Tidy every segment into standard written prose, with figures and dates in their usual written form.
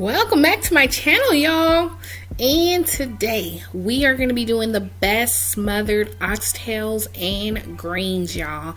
Welcome back to my channel, y'all. And today we are going to be doing the best smothered oxtails and greens, y'all.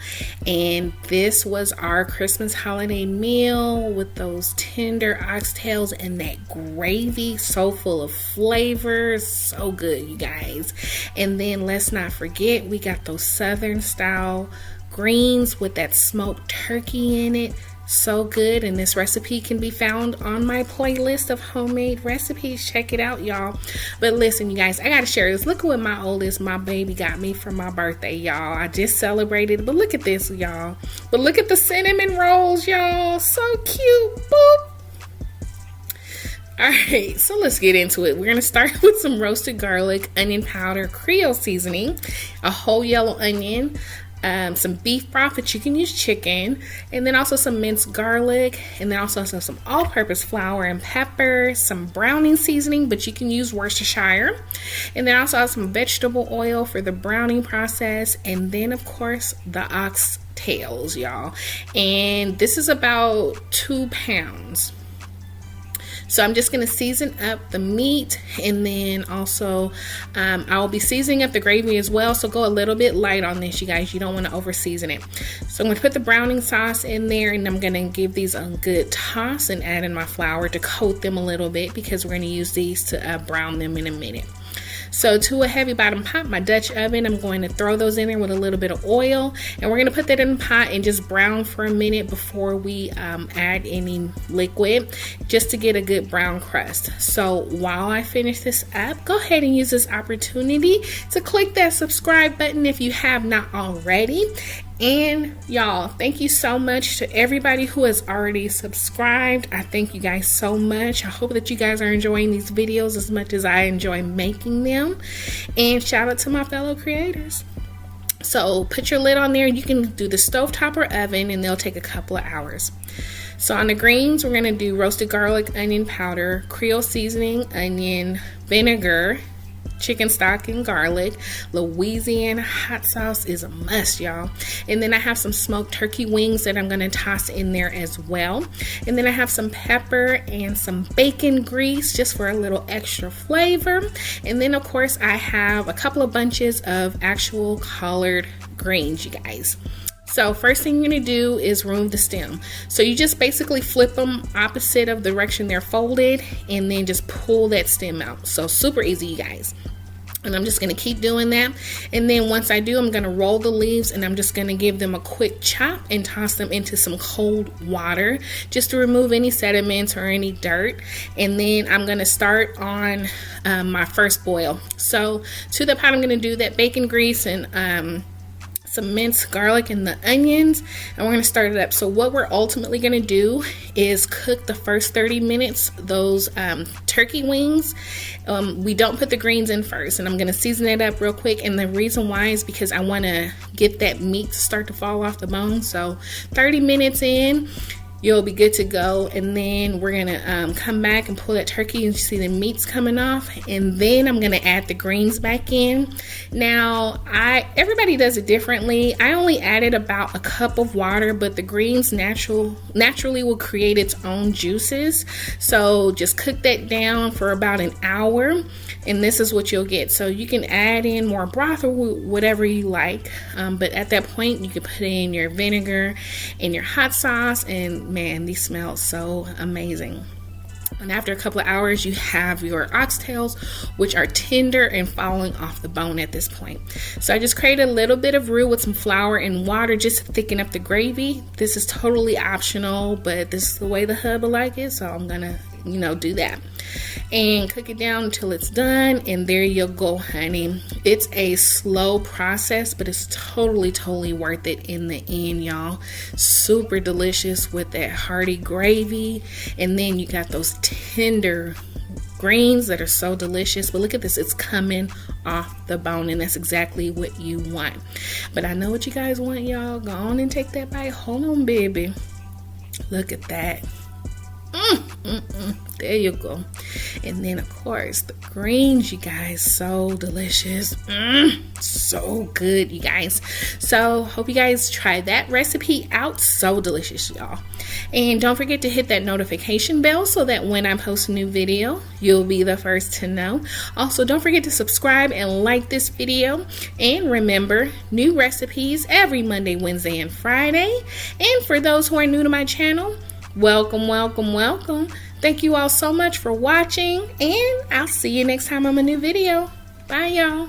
And this was our Christmas holiday meal with those tender oxtails and that gravy, so full of flavors, so good, you guys. And then let's not forget, we got those southern style greens with that smoked turkey in it. So good, and this recipe can be found on my playlist of homemade recipes. Check it out, y'all. But listen, you guys, I gotta share this. Look at what my baby got me for my birthday, y'all. I just celebrated, but look at this, y'all. But look at the cinnamon rolls, y'all. So cute. Boop. Alright, so let's get into it. We're going to start with some roasted garlic, onion powder, creole seasoning, a whole yellow onion, some beef broth, but you can use chicken, and then also some minced garlic, and then also some all-purpose flour and pepper, some browning seasoning, but you can use Worcestershire, and then also have some vegetable oil for the browning process, and then of course the oxtails, y'all. And this is about 2 pounds. So I'm just going to season up the meat, and then also I'll be seasoning up the gravy as well. So go a little bit light on this, you guys. You don't want to over season it. So I'm going to put the browning sauce in there, and I'm going to give these a good toss and add in my flour to coat them a little bit, because we're going to use these to brown them in a minute. So to a heavy bottom pot, my Dutch oven, I'm going to throw those in there with a little bit of oil, and we're going to put that in the pot and just brown for a minute before we add any liquid, just to get a good brown crust. So while I finish this up, go ahead and use this opportunity to click that subscribe button if you have not already. And y'all, thank you so much to everybody who has already subscribed. I thank you guys so much. I hope that you guys are enjoying these videos as much as I enjoy making them. And shout out to my fellow creators. So put your lid on there. You can do the stovetop or oven, and they'll take a couple of hours. So on the greens, we're going to do roasted garlic, onion powder, creole seasoning, onion, vinegar, chicken stock and garlic. Louisiana hot sauce is a must, y'all. And then I have some smoked turkey wings that I'm going to toss in there as well. And then I have some pepper and some bacon grease just for a little extra flavor. And then of course I have a couple of bunches of actual collard greens, you guys. So first thing you're going to do is remove the stem. So you just basically flip them opposite of the direction they're folded, and then just pull that stem out. So super easy, you guys. And I'm just going to keep doing that. And then once I do, I'm going to roll the leaves, and I'm just going to give them a quick chop and toss them into some cold water just to remove any sediments or any dirt. And then I'm going to start on my first boil. So to the pot, I'm going to do that bacon grease and some minced garlic and the onions, and we're going to start it up. So what we're ultimately going to do is cook the first 30 minutes those turkey wings. We don't put the greens in first, and I'm going to season it up real quick. And the reason why is because I want to get that meat to start to fall off the bone. So 30 minutes in, you'll be good to go. And then we're gonna come back and pull that turkey, and you see the meat's coming off, and then I'm gonna add the greens back in. Now everybody does it differently. I only added about a cup of water, but the greens naturally will create its own juices. So just cook that down for about an hour, and this is what you'll get. So you can add in more broth or whatever you like, but at that point you can put in your vinegar and your hot sauce, and man, these smell so amazing. And after a couple of hours, you have your oxtails, which are tender and falling off the bone at this point. So I just created a little bit of roux with some flour and water just to thicken up the gravy. This is totally optional, but this is the way the hubby like it, so I'm gonna do that and cook it down until it's done. And there you go, honey. It's a slow process, but it's totally worth it in the end, y'all. Super delicious with that hearty gravy, and then you got those tender greens that are so delicious. But look at this, it's coming off the bone, and that's exactly what you want. But I know what you guys want, y'all. Go on and take that bite. Hold on, baby. Look at that. There you go. And then of course the greens, you guys, so delicious. So good, you guys. So hope you guys try that recipe out. So delicious, y'all. And don't forget to hit that notification bell so that when I post a new video, you'll be the first to know. Also, don't forget to subscribe and like this video. And remember, new recipes every Monday, Wednesday, and Friday. And for those who are new to my channel, welcome, welcome, welcome. Thank you all so much for watching, and I'll see you next time on a new video. Bye, y'all.